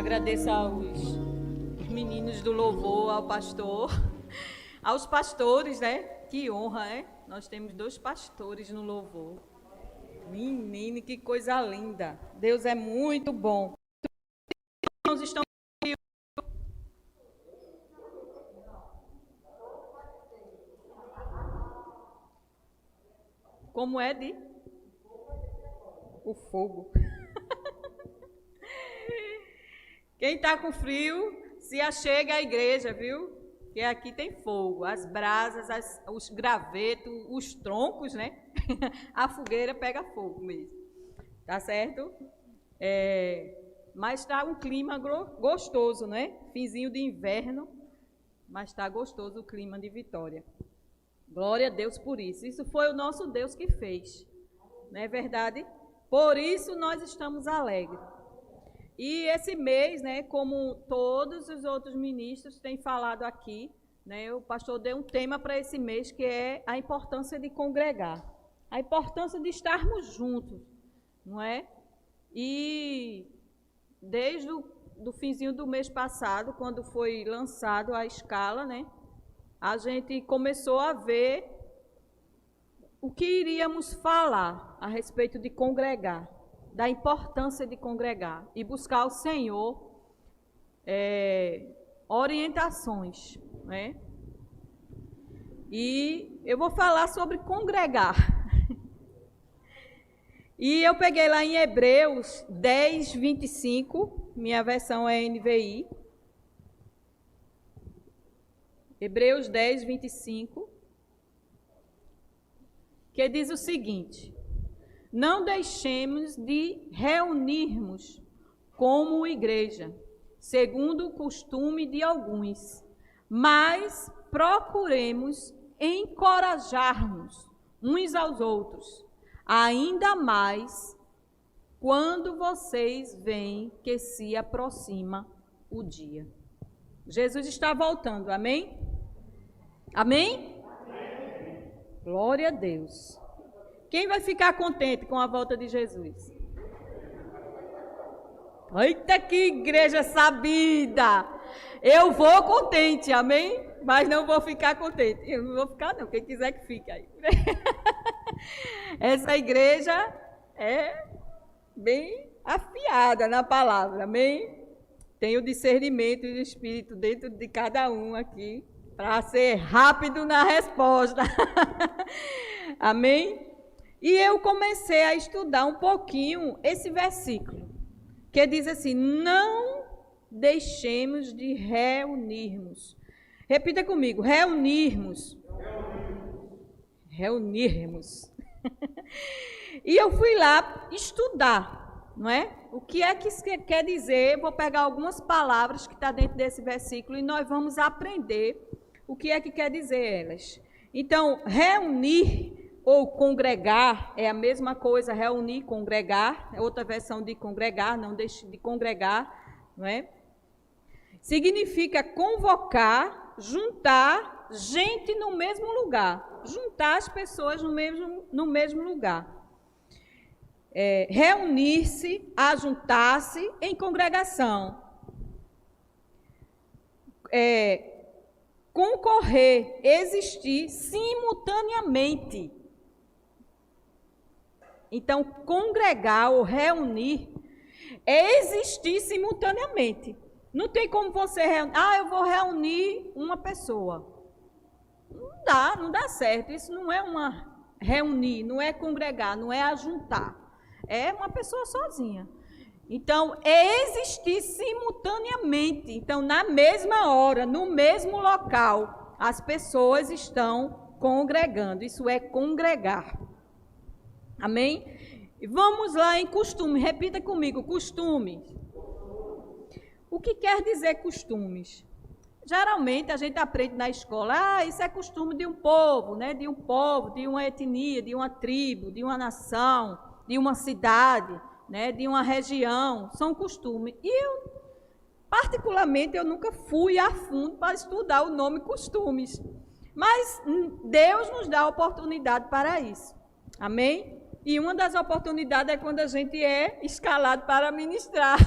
agradeço aos meninos do louvor, ao pastor, aos pastores, né? Que honra, né? Nós temos 2 pastores no louvor. Menino, que coisa linda. Deus é muito bom. Nós estamos... Como é de? O fogo. Quem está com frio, se achega à igreja, viu? Que aqui tem fogo, as brasas, os gravetos, os troncos, né? A fogueira pega fogo mesmo, tá certo? Mas está um clima gostoso, né? Finzinho de inverno, mas está gostoso o clima de Vitória. Glória a Deus por isso. Isso foi o nosso Deus que fez, não é verdade? Por isso nós estamos alegres. E esse mês, né, como todos os outros ministros têm falado aqui, né, o pastor deu um tema para esse mês, que é a importância de congregar, a importância de estarmos juntos, não é? E desde o finzinho do mês passado, quando foi lançado a escala, né, a gente começou a ver o que iríamos falar a respeito de congregar, da importância de congregar e buscar ao Senhor orientações, né? E eu vou falar sobre congregar. E eu peguei lá em Hebreus 10, 25, minha versão é NVI. Hebreus 10, 25, que diz o seguinte: não deixemos de reunirmos como igreja, segundo o costume de alguns, mas procuremos encorajar-nos uns aos outros, ainda mais quando vocês veem que se aproxima o dia. Jesus está voltando, amém? Amém? Amém. Glória a Deus. Quem vai ficar contente com a volta de Jesus? Eita, que igreja sabida! Eu vou contente, amém? Mas não vou ficar contente. Eu não vou ficar, não. Quem quiser que fique aí. Essa igreja é bem afiada na palavra, amém? Tem o discernimento do Espírito dentro de cada um aqui, para ser rápido na resposta. Amém? E eu comecei a estudar um pouquinho esse versículo, que diz assim: não deixemos de reunirmos. Repita comigo: reunirmos. Reunirmos. E eu fui lá estudar, não é? O que é que isso quer dizer? Vou pegar algumas palavras que estão dentro desse versículo e nós vamos aprender o que é que quer dizer elas. Então, reunir ou congregar é a mesma coisa, reunir, congregar, é outra versão de congregar, não deixe de congregar, não é? Significa convocar, juntar gente no mesmo lugar, juntar as pessoas no mesmo lugar. Reunir-se, ajuntar-se em congregação. Concorrer, existir simultaneamente. Então, congregar ou reunir é existir simultaneamente. Não tem como você reunir. Eu vou reunir uma pessoa. Não dá certo. Isso não é reunir, não é congregar, não é ajuntar. É uma pessoa sozinha. Então, é existir simultaneamente. Então, na mesma hora, no mesmo local, as pessoas estão congregando. Isso é congregar. Amém? Vamos lá em costume. Repita comigo: costumes. O que quer dizer costumes? Geralmente a gente aprende na escola: isso é costume de um povo, né? De um povo, de uma etnia, de uma tribo, de uma nação, de uma cidade, né? De uma região. São costumes. E eu, particularmente, eu nunca fui a fundo para estudar o nome costumes. Mas Deus nos dá a oportunidade para isso. Amém? E uma das oportunidades é quando a gente é escalado para ministrar.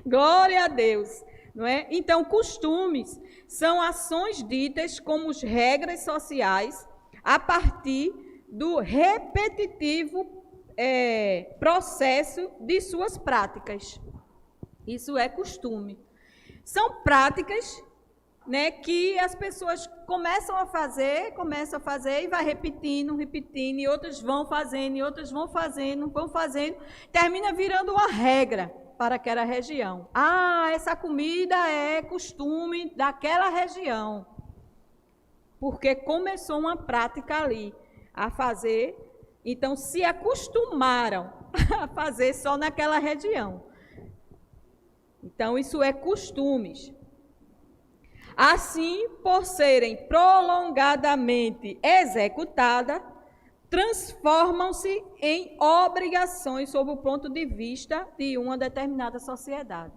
Glória a Deus, não é? Então, costumes são ações ditas como regras sociais a partir do repetitivo processo de suas práticas. Isso é costume. São práticas, né, que as pessoas começam a fazer e vai repetindo, e outras vão fazendo, termina virando uma regra para aquela região. Essa comida é costume daquela região, porque começou uma prática ali a fazer, então se acostumaram a fazer só naquela região. Então isso é costumes. Assim, por serem prolongadamente executadas, transformam-se em obrigações sob o ponto de vista de uma determinada sociedade.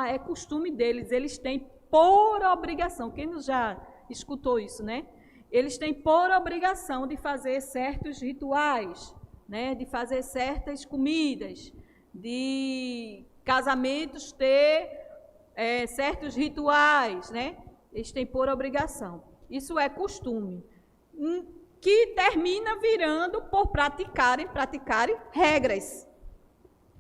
É costume deles, eles têm por obrigação, quem já escutou isso, né? Eles têm por obrigação de fazer certos rituais, né? De fazer certas comidas, de casamentos ter certos rituais, né? Eles têm por obrigação. Isso é costume, que termina virando por praticarem regras.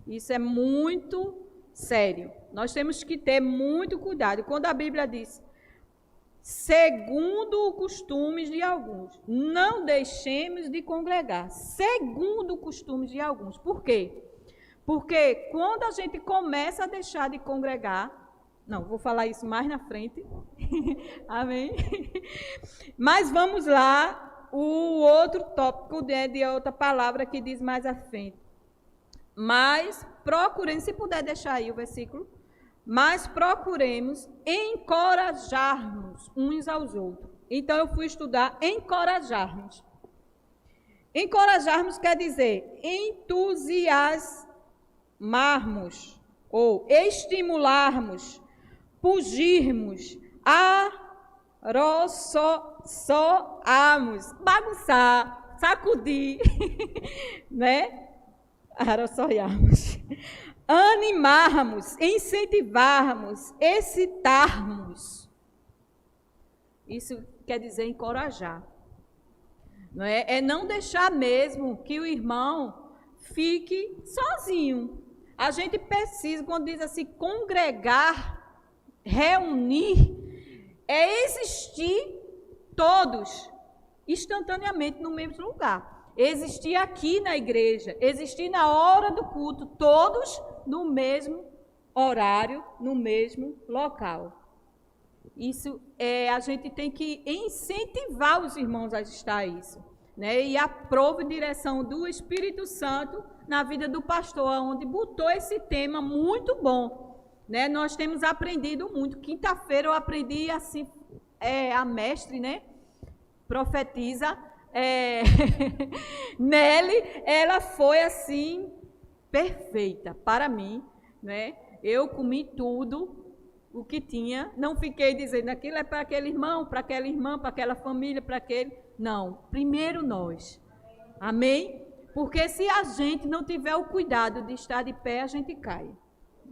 Isso é muito sério. Nós temos que ter muito cuidado. Quando a Bíblia diz, segundo o costume de alguns, não deixemos de congregar, segundo o costume de alguns. Por quê? Porque quando a gente começa a deixar de congregar, não, vou falar isso mais na frente. Amém? Mas vamos lá, o outro tópico de outra palavra que diz mais à frente. Mas procuremos, se puder deixar aí o versículo, mas procuremos encorajar-nos uns aos outros. Então eu fui estudar encorajar-nos. Encorajar-nos quer dizer entusiasmarmos ou estimularmos, fugirmos, arroçoarmos, bagunçar, sacudir, né? Arroçoarmos, animarmos, incentivarmos, excitarmos. Isso quer dizer encorajar. Não é? É não deixar mesmo que o irmão fique sozinho. A gente precisa, quando diz assim, congregar, reunir, é existir todos instantaneamente no mesmo lugar. Existir aqui na igreja, existir na hora do culto, todos no mesmo horário, no mesmo local. Isso a gente tem que incentivar os irmãos a estar isso, né? E aprova a direção do Espírito Santo na vida do pastor, onde botou esse tema muito bom. Né, nós temos aprendido muito. Quinta-feira eu aprendi assim, a mestre, né, profetiza, Nelly, ela foi assim, perfeita para mim, né? Eu comi tudo o que tinha, não fiquei dizendo aquilo é para aquele irmão, para aquela irmã, para aquela família, para aquele. Não, primeiro nós. Amém? Porque se a gente não tiver o cuidado de estar de pé, a gente cai.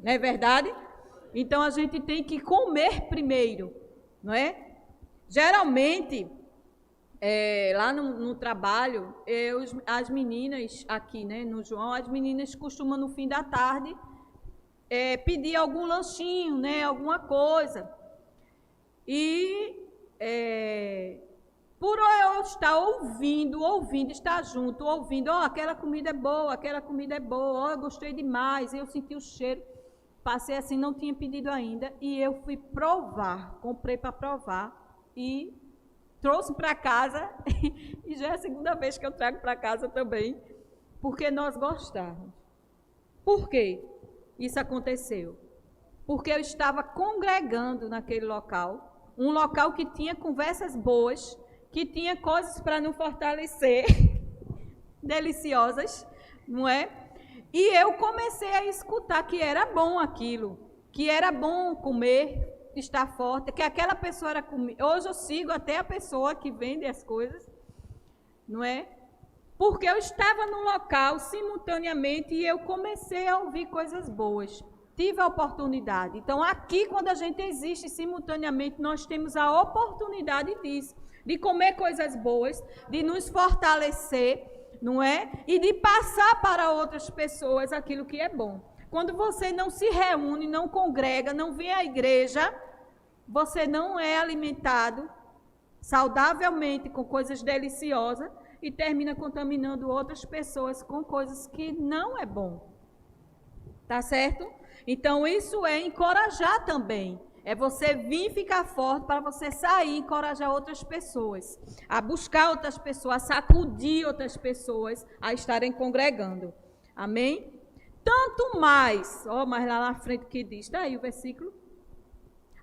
Não é verdade? Então, a gente tem que comer primeiro, não é? Geralmente, lá no trabalho, as meninas aqui, né, no João, as meninas costumam, no fim da tarde, pedir algum lanchinho, né, alguma coisa. E, por eu estar ouvindo, estar junto, ouvindo, aquela comida é boa, eu gostei demais, eu senti o cheiro. Passei assim, não tinha pedido ainda, e eu fui provar, comprei para provar, e trouxe para casa, e já é a segunda vez que eu trago para casa também, porque nós gostamos. Por quê isso aconteceu? Porque eu estava congregando naquele local, um local que tinha conversas boas, que tinha coisas para nos fortalecer, deliciosas, não é? E eu comecei a escutar que era bom aquilo, que era bom comer, estar forte, que aquela pessoa era comer. Hoje eu sigo até a pessoa que vende as coisas, não é? Porque eu estava no local simultaneamente e eu comecei a ouvir coisas boas. Tive a oportunidade. Então, aqui, quando a gente existe simultaneamente, nós temos a oportunidade disso, de comer coisas boas, de nos fortalecer, não é? E de passar para outras pessoas aquilo que é bom. Quando você não se reúne, não congrega, não vem à igreja, você não é alimentado saudavelmente com coisas deliciosas e termina contaminando outras pessoas com coisas que não é bom. Tá certo? Então, isso é encorajar também. É você vir ficar forte para você sair e encorajar outras pessoas, a buscar outras pessoas, a sacudir outras pessoas a estarem congregando. Amém? Tanto mais, mas lá na frente que diz, está aí o versículo.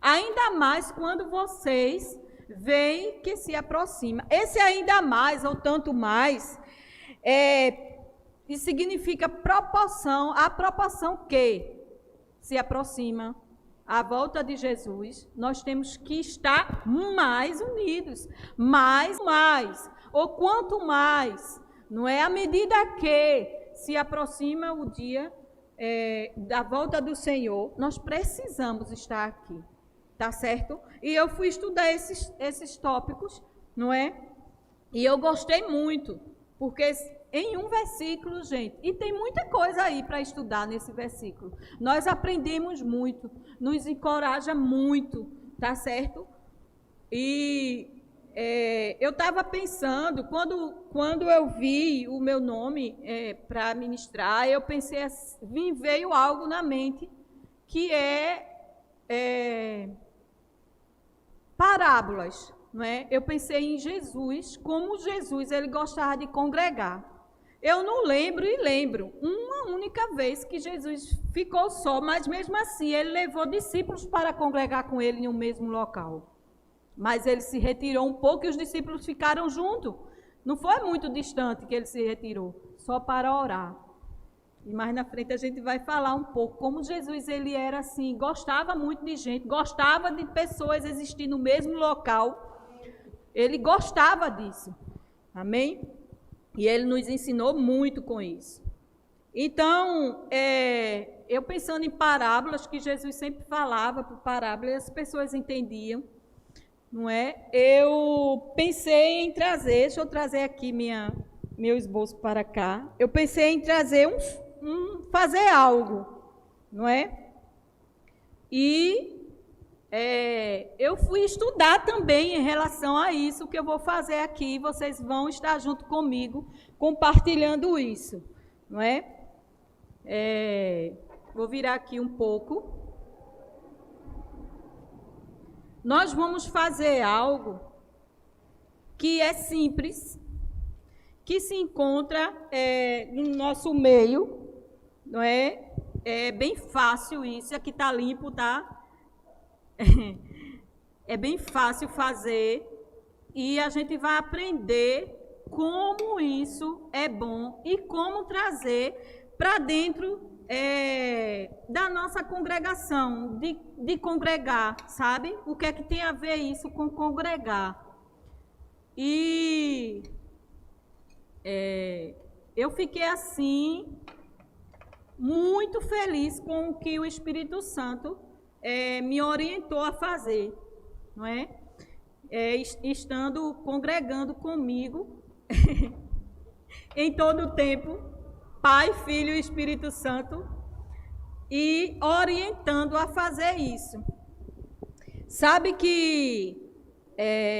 Ainda mais quando vocês veem que se aproxima. Esse ainda mais, ou tanto mais, significa proporção, a proporção que se aproxima a volta de Jesus, nós temos que estar mais unidos, mais, ou quanto mais, não é? À medida que se aproxima o dia da volta do Senhor, nós precisamos estar aqui, tá certo? E eu fui estudar esses tópicos, não é? E eu gostei muito, porque em um versículo, gente, e tem muita coisa aí para estudar nesse versículo. Nós aprendemos muito, nos encoraja muito, tá certo? E eu estava pensando, quando eu vi o meu nome para ministrar, eu pensei assim, veio algo na mente que parábolas, não é? Eu pensei em Jesus, como Jesus ele gostava de congregar. Eu não lembro e lembro uma única vez que Jesus ficou só, mas mesmo assim ele levou discípulos para congregar com ele em um mesmo local. Mas ele se retirou um pouco e os discípulos ficaram juntos. Não foi muito distante que ele se retirou, só para orar. E mais na frente a gente vai falar um pouco como Jesus ele era assim, gostava muito de gente, gostava de pessoas existir no mesmo local. Ele gostava disso. Amém? E ele nos ensinou muito com isso. Então, eu pensando em parábolas, que Jesus sempre falava por parábolas, e as pessoas entendiam, não é? Eu pensei em trazer, deixa eu trazer aqui meu esboço para cá. Eu pensei em trazer fazer algo, não é? E eu fui estudar também em relação a isso, que eu vou fazer aqui, vocês vão estar junto comigo, compartilhando isso, não é? Vou virar aqui um pouco. Nós vamos fazer algo que é simples, que se encontra no nosso meio, não é? É bem fácil isso, aqui está limpo, tá? É bem fácil fazer e a gente vai aprender como isso é bom e como trazer para dentro da nossa congregação, de congregar, sabe? O que é que tem a ver isso com congregar? E eu fiquei assim, muito feliz com o que o Espírito Santo me orientou a fazer, não é? Estando congregando comigo em todo o tempo, Pai, Filho e Espírito Santo, e orientando a fazer isso. Sabe que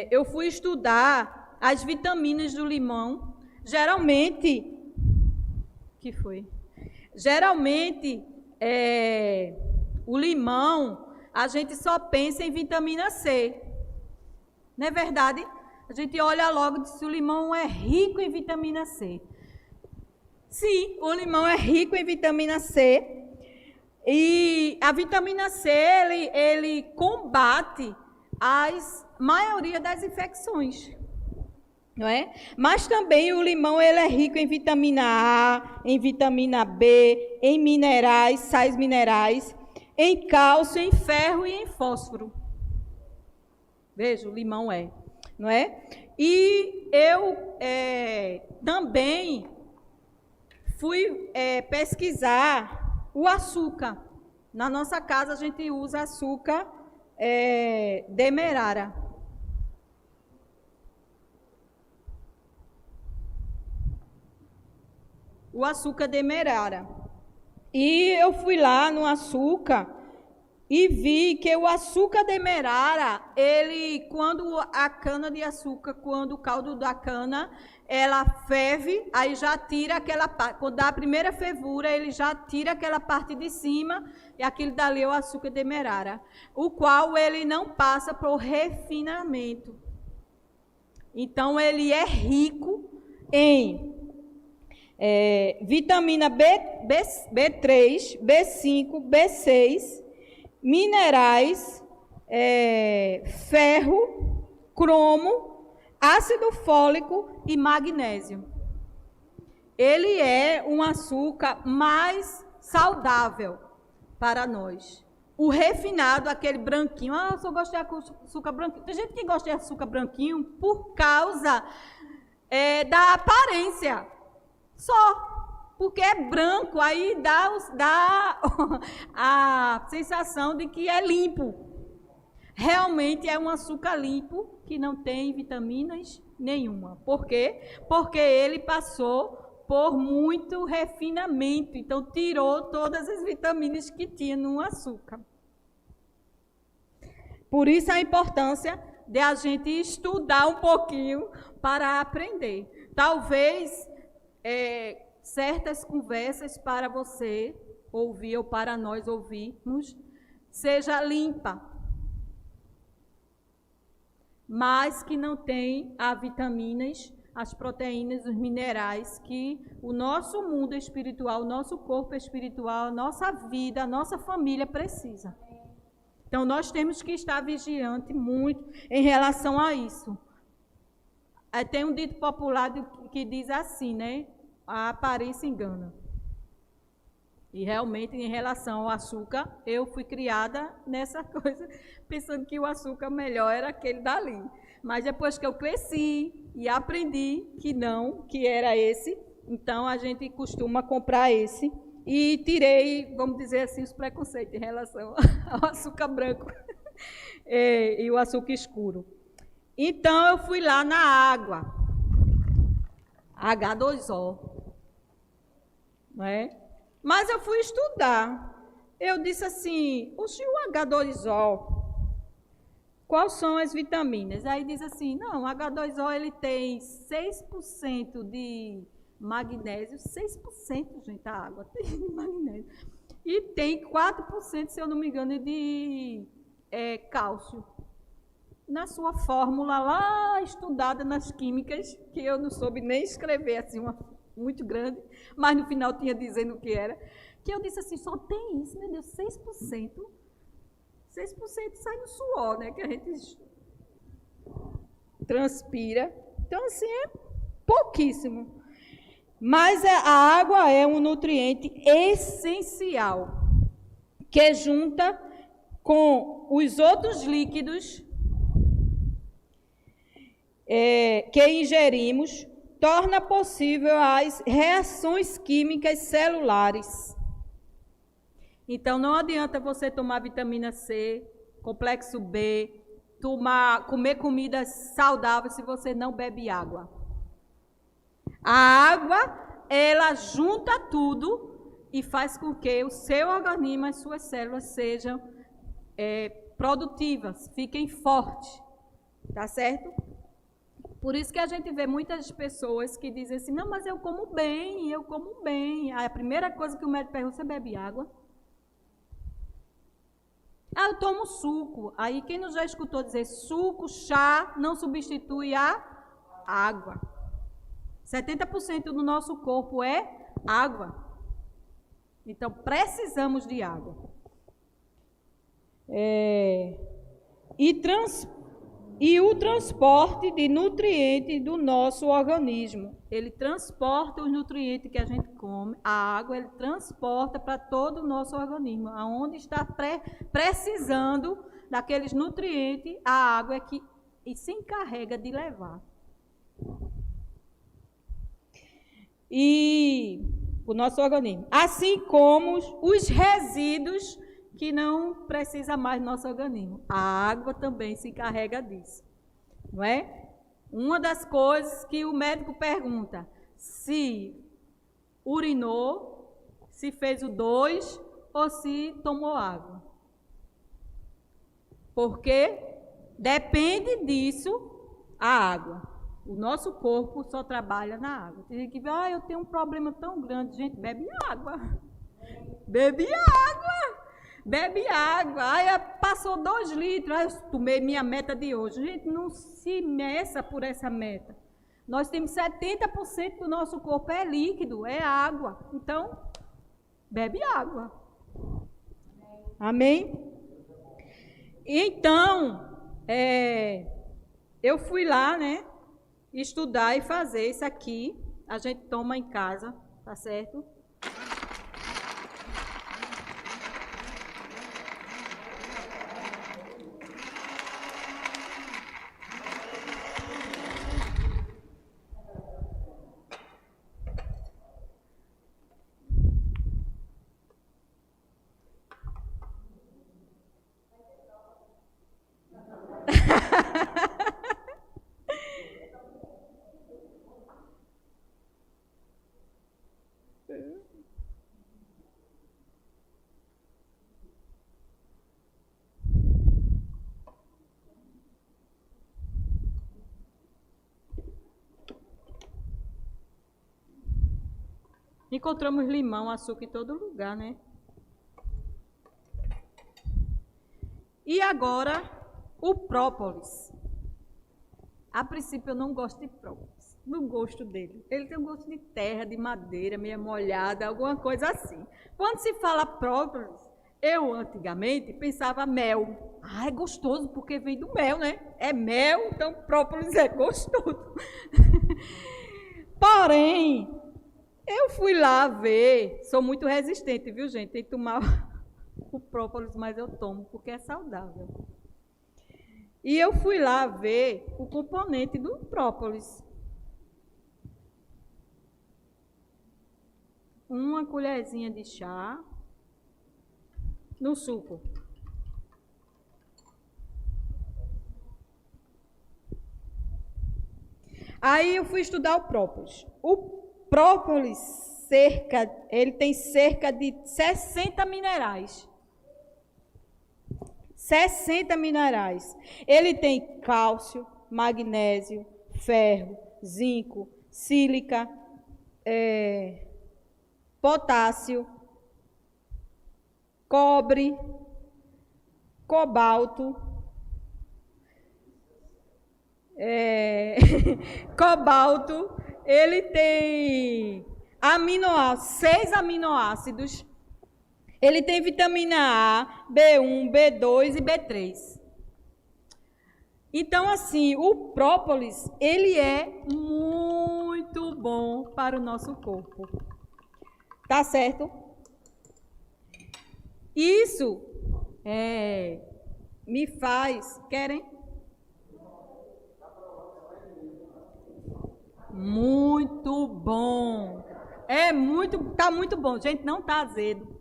eu fui estudar as vitaminas do limão, geralmente, o limão, a gente só pensa em vitamina C. Não é verdade? A gente olha logo e diz que o limão é rico em vitamina C. Sim, o limão é rico em vitamina C. E a vitamina C, ele combate a maioria das infecções. Não é? Mas também o limão ele é rico em vitamina A, em vitamina B, em minerais, sais minerais, em cálcio, em ferro e em fósforo. Veja, o limão não é? E eu também fui pesquisar o açúcar. Na nossa casa a gente usa açúcar demerara. O açúcar demerara. E eu fui lá no açúcar e vi que o açúcar demerara, quando a cana de açúcar, quando o caldo da cana, ela ferve, aí já tira aquela parte, quando dá a primeira fervura, ele já tira aquela parte de cima, e aquilo dali é o açúcar demerara, o qual ele não passa para o refinamento. Então, ele é rico em vitamina B3, B5, B6, minerais, ferro, cromo, ácido fólico e magnésio. Ele é um açúcar mais saudável para nós. O refinado, aquele branquinho, eu só gosto de açúcar branquinho. Tem gente que gosta de açúcar branquinho por causa da aparência. Só, porque é branco, aí dá a sensação de que é limpo. Realmente é um açúcar limpo, que não tem vitaminas nenhuma. Por quê? Porque ele passou por muito refinamento, então tirou todas as vitaminas que tinha no açúcar. Por isso a importância de a gente estudar um pouquinho para aprender. Talvez certas conversas para você ouvir ou para nós ouvirmos seja limpa, mas que não tem as vitaminas, as proteínas, os minerais que o nosso mundo espiritual, o nosso corpo espiritual, a nossa vida, a nossa família precisa. Então, nós temos que estar vigiante muito em relação a isso. Tem um dito popular que diz assim, né? A aparência engana. E realmente, em relação ao açúcar, eu fui criada nessa coisa, pensando que o açúcar melhor era aquele dali. Mas depois que eu cresci e aprendi que não, que era esse, então a gente costuma comprar esse. E tirei, vamos dizer assim, os preconceitos em relação ao açúcar branco e o açúcar escuro. Então, eu fui lá na água, H2O, não é? Mas eu fui estudar. Eu disse assim, o H2O, quais são as vitaminas? Aí diz assim, não, o H2O ele tem 6% de magnésio, 6%, gente, a água tem de magnésio. E tem 4%, se eu não me engano, de cálcio. Na sua fórmula lá, estudada nas químicas, que eu não soube nem escrever, assim, uma muito grande, mas no final tinha dizendo o que era, que eu disse assim, só tem isso, meu Deus, 6%. 6% sai no suor, né, que a gente transpira. Então, assim, é pouquíssimo. Mas a água é um nutriente essencial, que junta com os outros líquidos que ingerimos, torna possível as reações químicas celulares. Então, não adianta você tomar vitamina C, complexo B, comer comidas saudáveis se você não bebe água. A água, ela junta tudo e faz com que o seu organismo, as suas células sejam produtivas, fiquem fortes, tá certo? Por isso que a gente vê muitas pessoas que dizem assim, não, mas eu como bem, eu como bem. Aí a primeira coisa que o médico pergunta, você bebe água? Ah, eu tomo suco. Aí quem não já escutou dizer suco, chá, não substitui a água. 70% do nosso corpo é água. Então, precisamos de água. E o transporte de nutrientes do nosso organismo. Ele transporta os nutrientes que a gente come, a água, ele transporta para todo o nosso organismo. Aonde está precisando daqueles nutrientes, a água é que se encarrega de levar. e o nosso organismo. Assim como os resíduos que não precisa mais do nosso organismo. A água também se encarrega disso. Não é? Uma das coisas que o médico pergunta, se urinou, se fez o 2 ou se tomou água. Porque depende disso a água. O nosso corpo só trabalha na água. Tem gente que diz, eu tenho um problema tão grande. Gente, bebe água. Bebe água. Bebe água. Passou 2 litros. Eu tomei minha meta de hoje. Gente, não se meça por essa meta. Nós temos 70% do nosso corpo é líquido, é água. Então, bebe água. Amém? Então, eu fui lá, né, estudar e fazer isso aqui. A gente toma em casa, tá certo? Encontramos limão, açúcar em todo lugar, né? E agora, o própolis. A princípio, eu não gosto de própolis. Não gosto dele. Ele tem um gosto de terra, de madeira, meio molhada, alguma coisa assim. Quando se fala própolis, eu antigamente pensava mel. É gostoso porque vem do mel, né? É mel, então própolis é gostoso. Porém, eu fui lá ver, sou muito resistente, viu, gente? Tem que tomar o própolis, mas eu tomo, porque é saudável. E eu fui lá ver o componente do própolis. Uma colherzinha de chá no suco. Aí eu fui estudar o própolis. O própolis, ele tem cerca de 60 minerais. 60 minerais. Ele tem cálcio, magnésio, ferro, zinco, sílica, potássio, cobre, cobalto, cobalto. Ele tem 6 aminoácidos. Ele tem vitamina A, B1, B2 e B3. Então, assim, o própolis, ele é muito bom para o nosso corpo. Tá certo? Isso me faz... Querem? Muito bom. Tá muito bom. Gente, não tá azedo.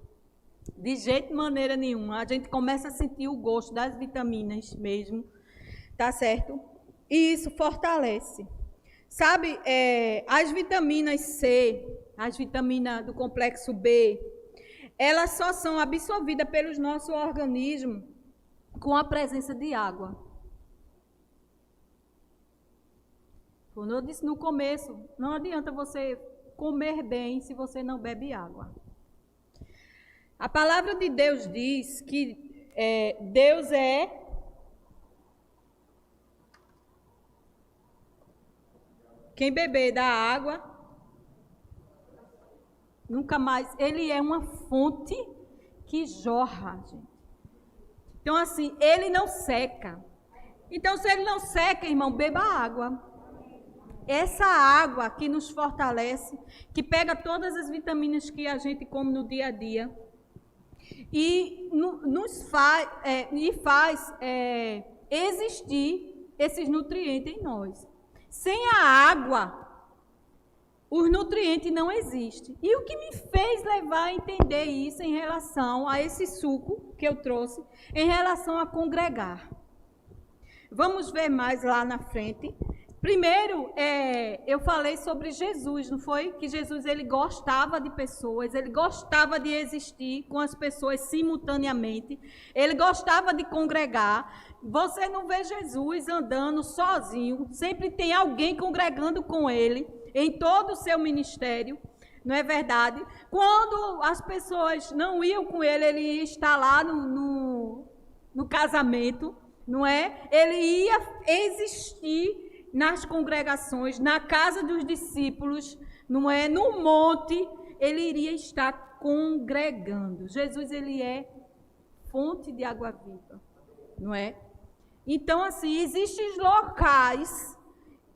De jeito de maneira nenhuma. A gente começa a sentir o gosto das vitaminas mesmo. Tá certo? E isso fortalece. Sabe, as vitaminas C, as vitaminas do complexo B, elas só são absorvidas pelos nossos organismos com a presença de água. Como eu disse no começo, não adianta você comer bem se você não bebe água. A palavra de Deus diz que Deus é quem beber da água, nunca mais. Ele é uma fonte que jorra, gente. Então, assim, ele não seca. Então, se ele não seca, irmão, beba água. Essa água que nos fortalece, que pega todas as vitaminas que a gente come no dia a dia e faz existir esses nutrientes em nós. Sem a água, os nutrientes não existem. E o que me fez levar a entender isso em relação a esse suco que eu trouxe, em relação a congregar. Vamos ver mais lá na frente. Primeiro, eu falei sobre Jesus, não foi? Que Jesus, ele gostava de pessoas, ele gostava de existir com as pessoas simultaneamente, ele gostava de congregar. Você não vê Jesus andando sozinho, sempre tem alguém congregando com ele, em todo o seu ministério, não é verdade? Quando as pessoas não iam com ele, ele ia estar lá no casamento, não é? Ele ia existir nas congregações, na casa dos discípulos, não é? No monte, ele iria estar congregando. Jesus, ele é fonte de água viva, não é? Então, assim, existem locais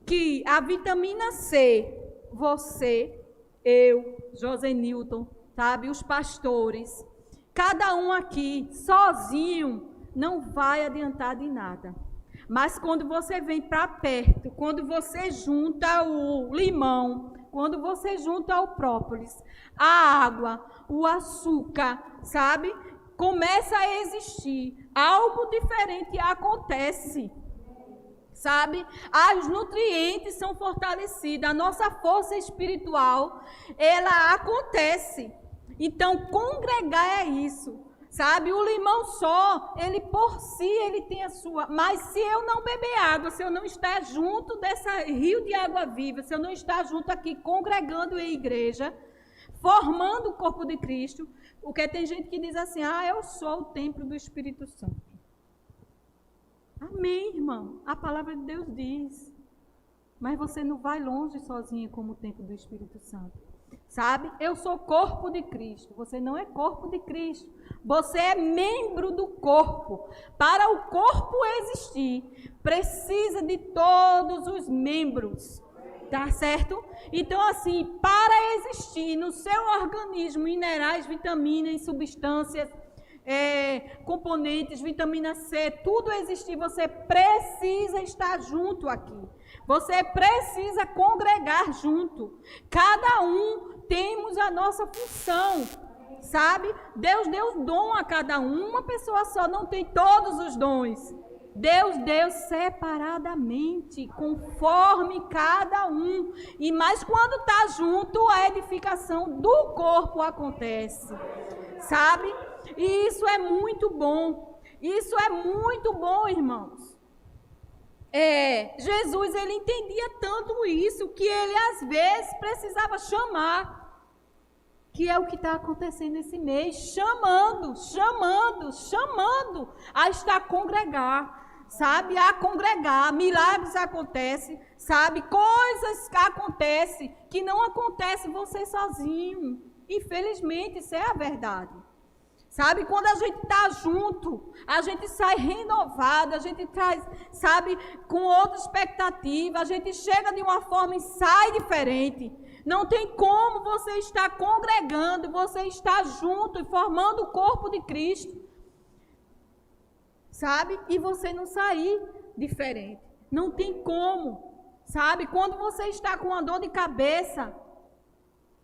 que a vitamina C, você, eu, José Newton, sabe, os pastores, cada um aqui, sozinho, não vai adiantar de nada. Mas quando você vem para perto, quando você junta o limão, quando você junta o própolis, a água, o açúcar, sabe? Começa a existir, algo diferente acontece, sabe? Os nutrientes são fortalecidos, a nossa força espiritual, ela acontece. Então, congregar é isso, sabe? O limão só, ele por si, ele tem a sua... Mas se eu não beber água, se eu não estar junto dessa rio de água viva, se eu não estar junto aqui, congregando em igreja, formando o corpo de Cristo, porque tem gente que diz assim, eu sou o templo do Espírito Santo. Amém, irmão. A palavra de Deus diz. Mas você não vai longe sozinha como o templo do Espírito Santo. Sabe? Eu sou corpo de Cristo. Você não é corpo de Cristo. Você é membro do corpo. Para o corpo existir, precisa de todos os membros. Tá certo? Então, assim, para existir no seu organismo minerais, vitaminas, substâncias, componentes, vitamina C, tudo existir, você precisa estar junto aqui. Você precisa congregar junto. Cada um temos a nossa função, sabe? Deus deu dom a cada um. Uma pessoa só não tem todos os dons. Deus deu separadamente, conforme cada um. Mas quando está junto, a edificação do corpo acontece, sabe? E isso é muito bom. Isso é muito bom, irmãos. Jesus, ele entendia tanto isso, que ele às vezes precisava chamar, que é o que está acontecendo esse mês, chamando a estar congregar, sabe, a congregar, milagres acontecem, sabe, coisas que acontecem, que não acontece você sozinho, infelizmente, isso é a verdade. Sabe, quando a gente está junto, a gente sai renovado, a gente traz, sabe, com outra expectativa, a gente chega de uma forma e sai diferente. Não tem como você estar congregando, você estar junto e formando o corpo de Cristo, sabe, e você não sair diferente. Não tem como, sabe, quando você está com uma dor de cabeça,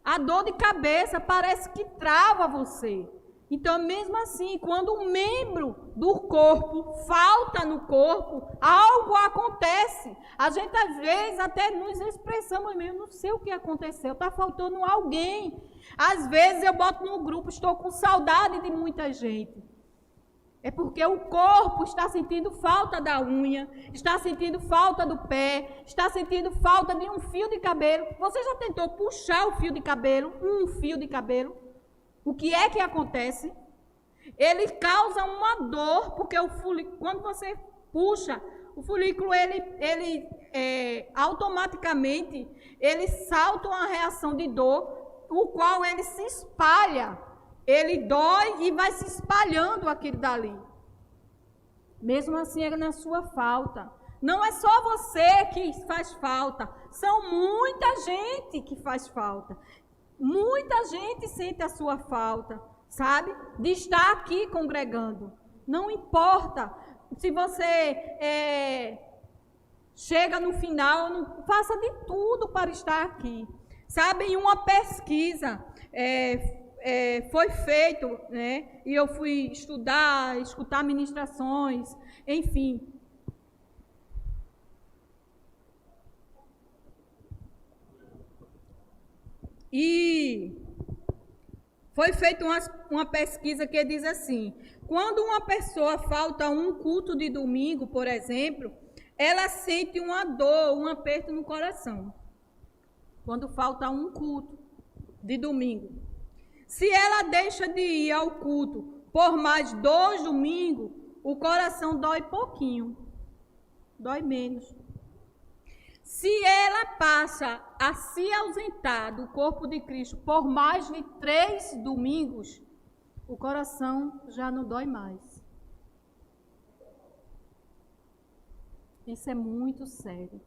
a dor de cabeça parece que trava você. Então, mesmo assim, quando um membro do corpo falta no corpo, algo acontece. A gente, às vezes, até nos expressamos mesmo, não sei o que aconteceu, está faltando alguém. Às vezes, eu boto no grupo, estou com saudade de muita gente. É porque o corpo está sentindo falta da unha, está sentindo falta do pé, está sentindo falta de um fio de cabelo. Você já tentou puxar o fio de cabelo, um fio de cabelo? O que é que acontece? Ele causa uma dor, porque quando você puxa, o folículo, ele automaticamente, ele salta uma reação de dor, o qual ele se espalha. Ele dói e vai se espalhando aquilo dali. Mesmo assim, é na sua falta. Não é só você que faz falta, são muita gente que faz falta. Muita gente sente a sua falta, sabe? De estar aqui congregando. Não importa se você chega no final, faça de tudo para estar aqui. Sabem, uma pesquisa foi feita, né? E eu fui estudar, escutar ministrações, enfim. E foi feita uma pesquisa que diz assim: quando uma pessoa falta um culto de domingo, por exemplo, ela sente uma dor, um aperto no coração. Quando falta um culto de domingo. Se ela deixa de ir ao culto por mais 2 domingos, o coração dói pouquinho, dói menos. Se ela passa a se ausentar do corpo de Cristo por mais de 3 domingos, o coração já não dói mais. Isso é muito sério.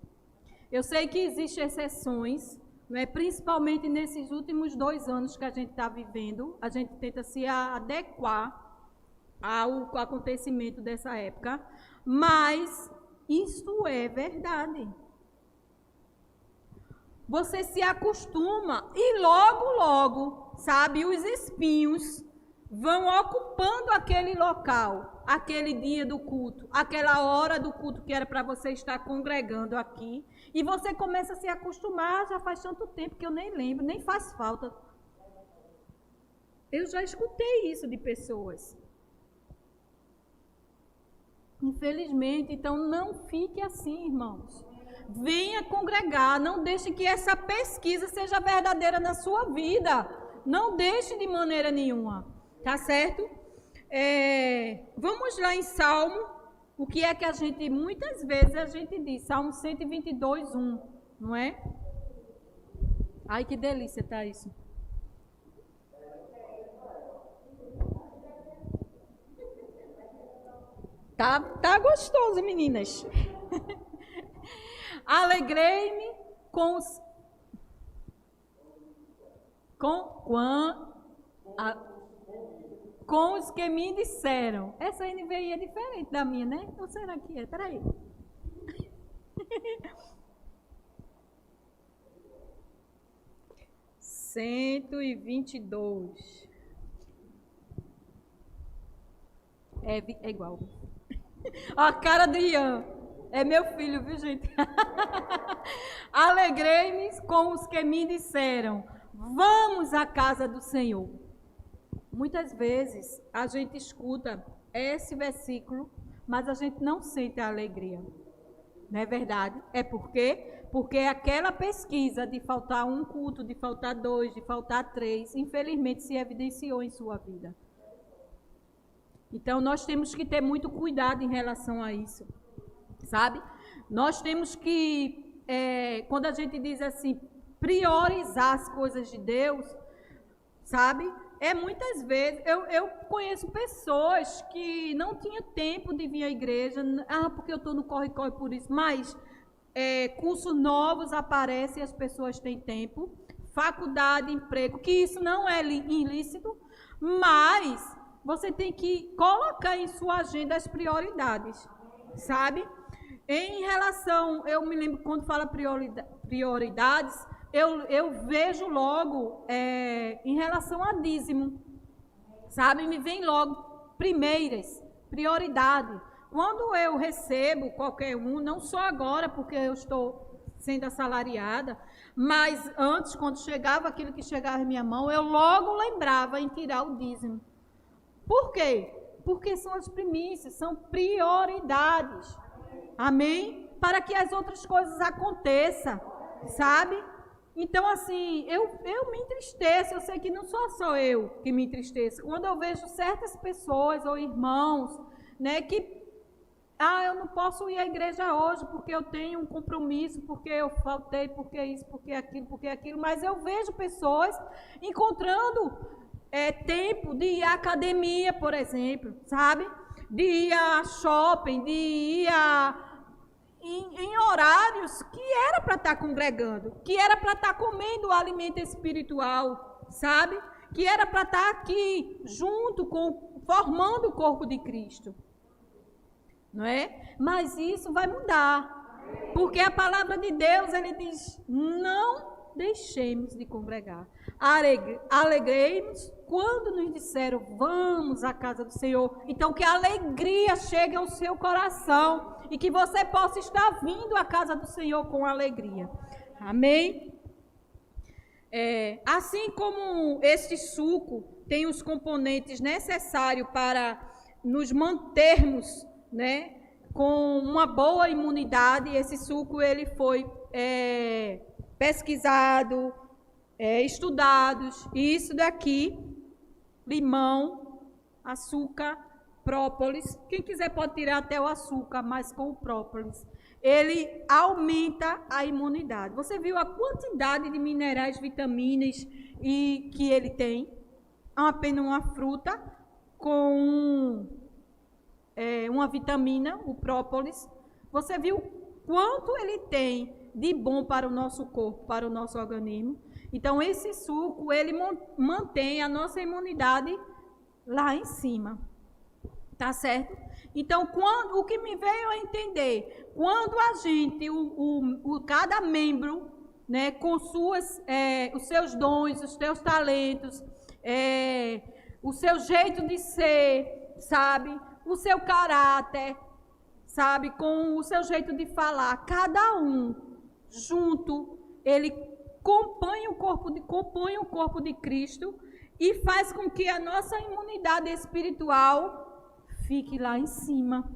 Eu sei que existem exceções, né? Principalmente nesses últimos 2 anos que a gente está vivendo, a gente tenta se adequar ao acontecimento dessa época, mas isso é verdade. Você se acostuma e logo, sabe, os espinhos vão ocupando aquele local, aquele dia do culto, aquela hora do culto que era para você estar congregando aqui, e você começa a se acostumar, já faz tanto tempo que eu nem lembro, nem faz falta. Eu já escutei isso de pessoas. Infelizmente, então não fique assim, irmãos. Venha congregar, não deixe que essa pesquisa seja verdadeira na sua vida. Não deixe de maneira nenhuma, tá certo? Vamos lá em Salmo, o que é que a gente, muitas vezes a gente diz, Salmo 122, 1, não é? Ai, que delícia tá isso. Tá gostoso, meninas. Alegrei-me com os que me disseram. Essa NVI é diferente da minha, né? Ou será que é? Peraí. Cento e 122. É igual. A cara do Ian. É meu filho, viu, gente? Alegrei-me com os que me disseram: vamos à casa do Senhor. Muitas vezes a gente escuta esse versículo, mas a gente não sente a alegria. Não é verdade? É porque aquela pesquisa de faltar um culto, de faltar 2, de faltar 3, infelizmente se evidenciou em sua vida. Então nós temos que ter muito cuidado em relação a isso. Sabe? Nós temos que, quando a gente diz assim, priorizar as coisas de Deus, sabe? Muitas vezes, eu conheço pessoas que não tinham tempo de vir à igreja, porque eu estou no corre-corre por isso, mas cursos novos aparecem e as pessoas têm tempo, faculdade, emprego, que isso não é ilícito, mas você tem que colocar em sua agenda as prioridades, sabe? Em relação, eu me lembro quando fala prioridades, eu vejo logo em relação a dízimo, sabe? Me vem logo prioridade. Quando eu recebo qualquer um, não só agora, porque eu estou sendo assalariada, mas antes, quando chegava aquilo que chegava em minha mão, eu logo lembrava em tirar o dízimo. Por quê? Porque são as primícias, são prioridades. Amém? Para que as outras coisas aconteçam, sabe? Então, assim, eu me entristeço, eu sei que não sou só eu que me entristeço. Quando eu vejo certas pessoas ou irmãos, né, que, eu não posso ir à igreja hoje porque eu tenho um compromisso, porque eu faltei, porque isso, porque aquilo, mas eu vejo pessoas encontrando tempo de ir à academia, por exemplo, sabe? De ir a shopping, de ir em horários que era para estar congregando, que era para estar comendo o alimento espiritual, sabe? Que era para estar aqui junto formando o corpo de Cristo, não é? Mas isso vai mudar, porque a palavra de Deus, ele diz, não deixemos de congregar. Alegremos quando nos disseram, vamos à casa do Senhor. Então, que a alegria chegue ao seu coração e que você possa estar vindo à casa do Senhor com alegria. Amém? Assim como este suco tem os componentes necessários para nos mantermos, né, com uma boa imunidade, esse suco ele foi pesquisado, estudados, e isso daqui, limão, açúcar, própolis, quem quiser pode tirar até o açúcar, mas com o própolis, ele aumenta a imunidade. Você viu a quantidade de minerais, vitaminas que ele tem? Apenas uma fruta com uma vitamina, o própolis. Você viu quanto ele tem de bom para o nosso corpo, para o nosso organismo? Então, esse suco, ele mantém a nossa imunidade lá em cima. Tá certo? Então, o que me veio a entender, quando a gente, cada membro, né, com os seus dons, os seus talentos, o seu jeito de ser, sabe? O seu caráter, sabe? Com o seu jeito de falar, cada um junto, ele compõe o corpo de Cristo e faz com que a nossa imunidade espiritual fique lá em cima.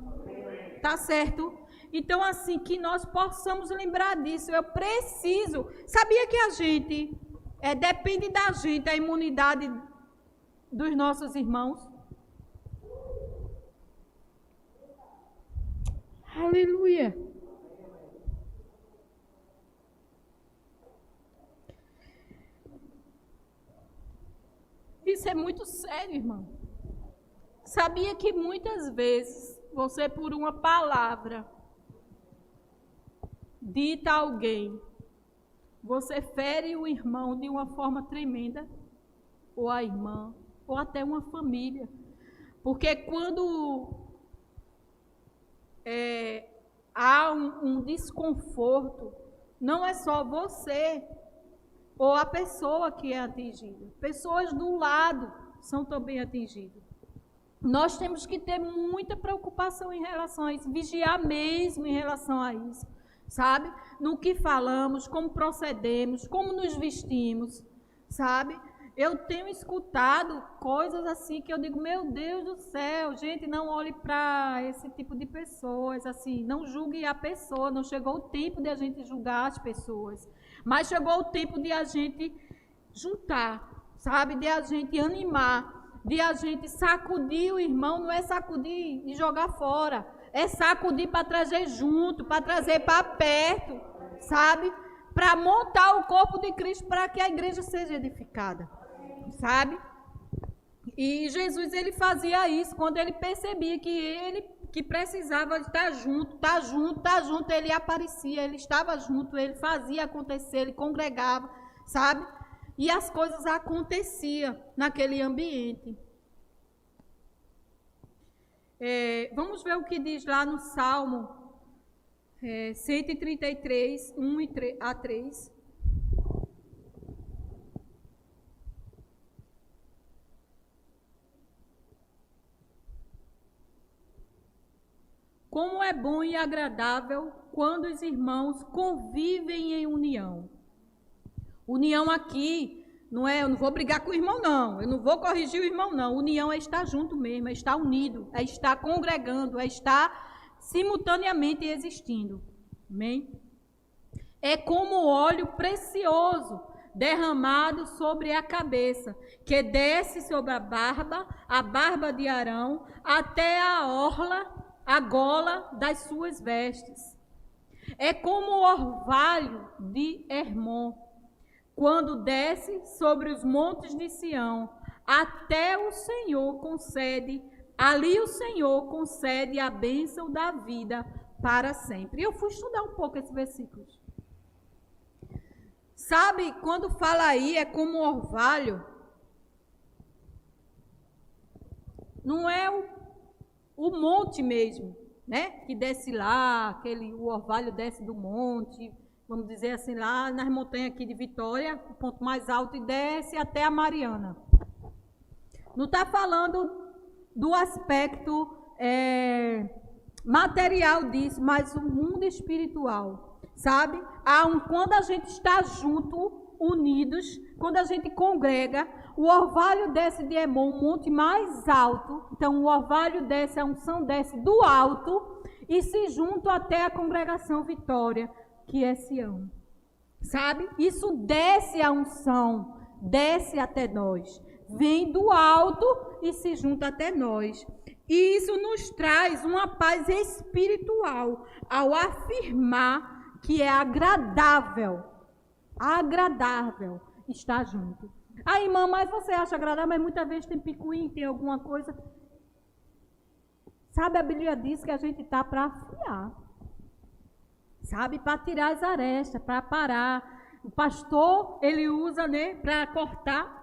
Tá certo? Então, assim, que nós possamos lembrar disso. Eu preciso. Sabia que a gente, depende da gente, a imunidade dos nossos irmãos? Aleluia. Isso é muito sério, irmão. Sabia que muitas vezes você, por uma palavra dita a alguém, você fere o irmão de uma forma tremenda, ou a irmã, ou até uma família. Porque quando há um desconforto, não é só você ou a pessoa que é atingida. Pessoas do lado são também atingidas. Nós temos que ter muita preocupação em relação a isso, vigiar mesmo em relação a isso, sabe? No que falamos, como procedemos, como nos vestimos, sabe? Eu tenho escutado coisas assim que eu digo, meu Deus do céu, gente, não olhe para esse tipo de pessoas, assim, não julgue a pessoa, não chegou o tempo de a gente julgar as pessoas, mas chegou o tempo de a gente juntar, sabe? De a gente animar, de a gente sacudir o irmão, não é sacudir e jogar fora, é sacudir para trazer junto, para trazer para perto, sabe? Para montar o corpo de Cristo, para que a igreja seja edificada, sabe? E Jesus, ele fazia isso quando ele percebia que precisava estar junto, ele aparecia, ele estava junto, ele fazia acontecer, ele congregava, sabe? E as coisas aconteciam naquele ambiente. Vamos ver o que diz lá no Salmo 133, 1 a 3. Como é bom e agradável quando os irmãos convivem em união. União aqui não é, eu não vou brigar com o irmão, não. Eu não vou corrigir o irmão, não. União é estar junto mesmo, é estar unido, é estar congregando, é estar simultaneamente existindo. Amém? É como óleo precioso derramado sobre a cabeça, que desce sobre a barba de Arão, até a gola das suas vestes. É como o orvalho de Hermon, quando desce sobre os montes de Sião, até o Senhor concede, ali o Senhor concede a bênção da vida para sempre. E eu fui estudar um pouco esse versículo. Sabe, quando fala aí, é como um orvalho, não é o monte mesmo, né? Que desce lá, o orvalho desce do monte, vamos dizer assim, lá nas montanhas aqui de Vitória, o ponto mais alto, e desce até a Mariana. Não está falando do aspecto material disso, mas o mundo espiritual, sabe? Quando a gente está junto, unidos, quando a gente congrega, o orvalho desce de Hermon, um monte mais alto. Então, o orvalho desce, a unção desce do alto e se junta até a congregação Vitória, que é Sião. Sabe? Isso desce a unção, desce até nós. Vem do alto e se junta até nós. E isso nos traz uma paz espiritual ao afirmar que é agradável estar junto. Aí, irmã, mas você acha agradável, mas muitas vezes tem picuinha, tem alguma coisa. Sabe, a Bíblia diz que a gente está para afiar. Sabe, para tirar as arestas, para parar. O pastor, ele usa, né, para cortar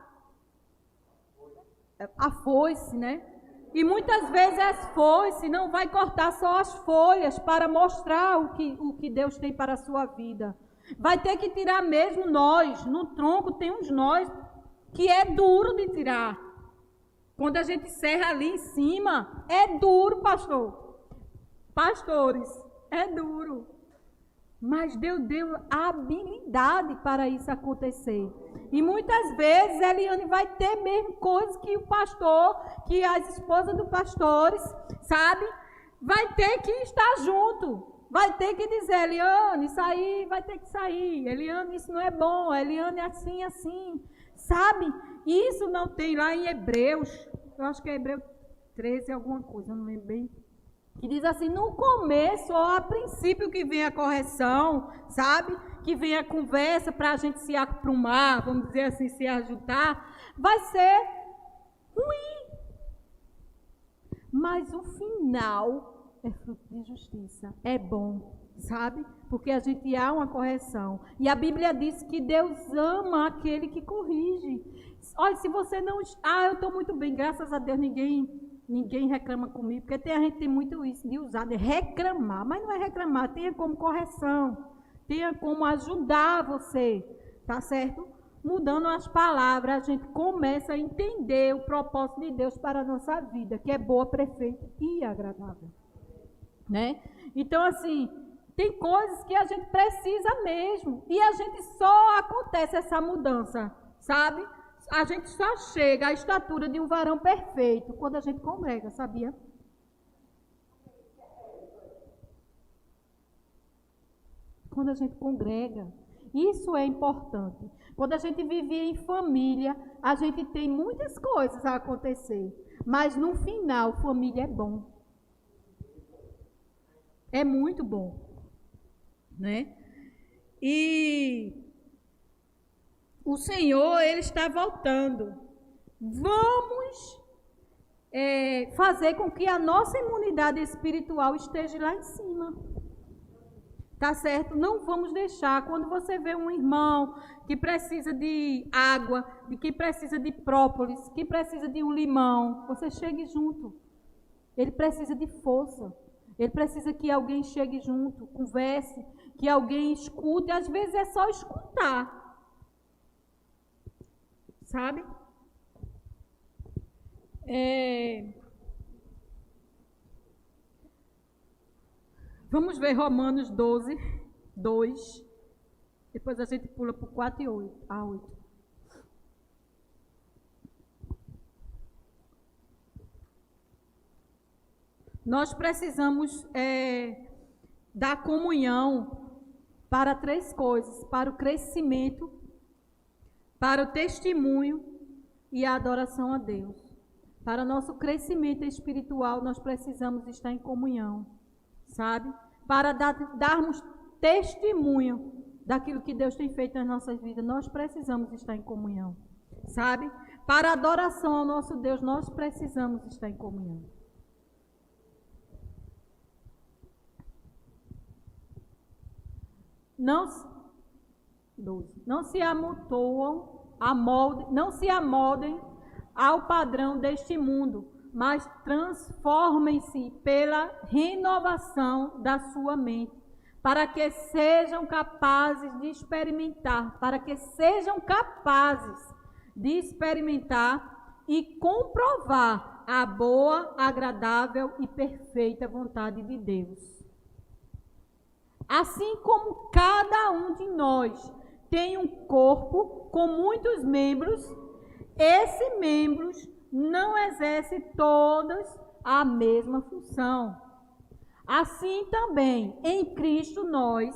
a foice, né? E muitas vezes as foices não vai cortar só as folhas para mostrar o que Deus tem para a sua vida. Vai ter que tirar mesmo nós. No tronco tem uns nós que é duro de tirar. Quando a gente serra ali em cima, é duro, pastor. Pastores, é duro. Mas Deus deu a habilidade para isso acontecer. E muitas vezes Eliane vai ter mesmo coisas que o pastor, que as esposas dos pastores, sabe? Vai ter que estar junto. Vai ter que dizer, Eliane, isso aí vai ter que sair. Eliane, isso não é bom. Eliane, assim, assim. Sabe? Isso não tem lá em Hebreus. Eu acho que é Hebreus 13, alguma coisa, eu não lembro bem. Que diz assim, no começo, ou a princípio que vem a correção, sabe? Que vem a conversa para a gente se aprumar, vamos dizer assim, se ajudar, vai ser ruim. Mas o final é fruto de justiça, é bom, sabe? Porque a gente há uma correção. E a Bíblia diz que Deus ama aquele que corrige. Olha, se você não... eu estou muito bem, graças a Deus, ninguém reclama comigo, porque a gente tem muito isso de usar, de reclamar. Mas não é reclamar, tenha como correção, tenha como ajudar você, tá certo? Mudando as palavras, a gente começa a entender o propósito de Deus para a nossa vida, que é boa, perfeita e agradável. Né? Então, assim, tem coisas que a gente precisa mesmo, e a gente só acontece essa mudança, sabe? A gente só chega à estatura de um varão perfeito quando a gente congrega, sabia? Quando a gente congrega. Isso é importante. Quando a gente vive em família, a gente tem muitas coisas a acontecer. Mas no final, família é bom. É muito bom. Né? E o Senhor, Ele está voltando. Vamos fazer com que a nossa imunidade espiritual esteja lá em cima. Tá certo? Não vamos deixar. Quando você vê um irmão que precisa de água, que precisa de própolis, que precisa de um limão, você chegue junto. Ele precisa de força. Ele precisa que alguém chegue junto, converse, que alguém escute. Às vezes é só escutar. Sabe? Vamos ver Romanos 12, 2. Depois a gente pula para o 4 e 8. Nós precisamos da comunhão para 3 coisas: para o crescimento, para o testemunho e a adoração a Deus. Para o nosso crescimento espiritual, nós precisamos estar em comunhão, sabe? Para darmos testemunho daquilo que Deus tem feito nas nossas vidas, nós precisamos estar em comunhão, sabe? Para a adoração ao nosso Deus, nós precisamos estar em comunhão. Não se amoldem ao padrão deste mundo, mas transformem-se pela renovação da sua mente, para que sejam capazes de experimentar, e comprovar a boa, agradável e perfeita vontade de Deus. Assim como cada um de nós tem um corpo com muitos membros, esses membros não exercem todos a mesma função. Assim também, em Cristo nós,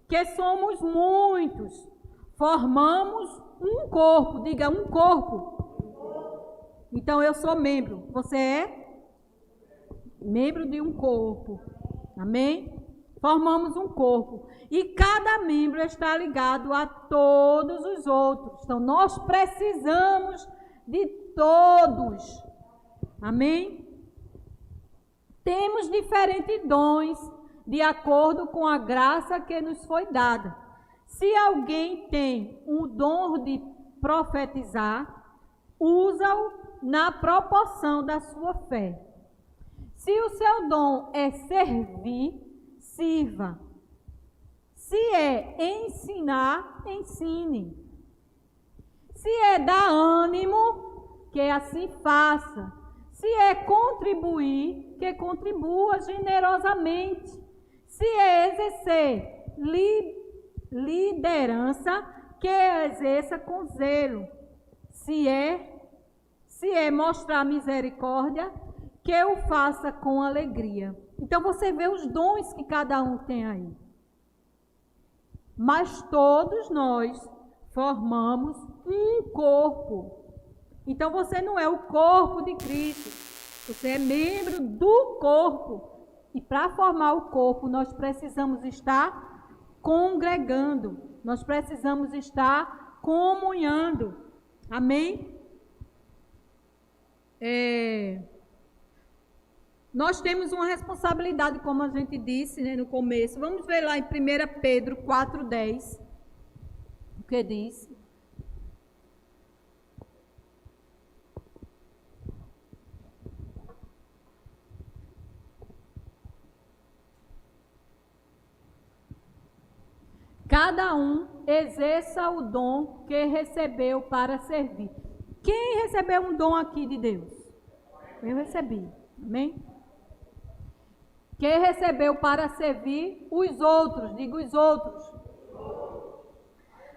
que somos muitos, formamos um corpo. Diga, um corpo. Então eu sou membro. Você é membro de um corpo. Amém? Formamos um corpo. E cada membro está ligado a todos os outros. Então nós precisamos de todos. Amém? Temos diferentes dons de acordo com a graça que nos foi dada. Se alguém tem o dom de profetizar, usa-o na proporção da sua fé. Se o seu dom é servir, sirva. Se é ensinar, ensine. Se é dar ânimo, que assim faça. Se é contribuir, que contribua generosamente. Se é exercer liderança, que exerça com zelo. Se é mostrar misericórdia, que o faça com alegria. Então você vê os dons que cada um tem aí. Mas todos nós formamos um corpo. Então você não é o corpo de Cristo, você é membro do corpo. E para formar o corpo, nós precisamos estar congregando, nós precisamos estar comunhando. Amém? Nós temos uma responsabilidade, como a gente disse, né, no começo. Vamos ver lá em 1 Pedro 4,10, o que diz. Cada um exerça o dom que recebeu para servir. Quem recebeu um dom aqui de Deus? Eu recebi. Amém? Quem recebeu para servir os outros, digo os outros,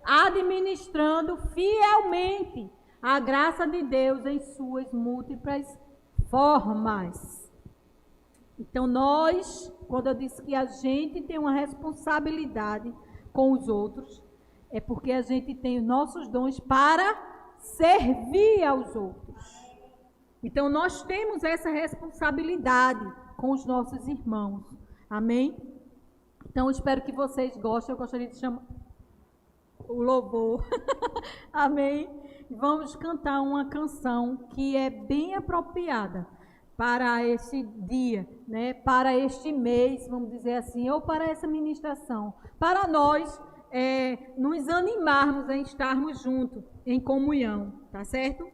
administrando fielmente a graça de Deus em suas múltiplas formas. Então nós, quando eu disse que a gente tem uma responsabilidade com os outros, é porque a gente tem os nossos dons para servir aos outros. Então nós temos essa responsabilidade com os nossos irmãos. Amém? Então, eu espero que vocês gostem. Eu gostaria de chamar o louvor. Amém? Vamos cantar uma canção que é bem apropriada para este dia, né? Para este mês, vamos dizer assim, ou para essa ministração. Para nós nos animarmos em estarmos juntos, em comunhão. Tá certo?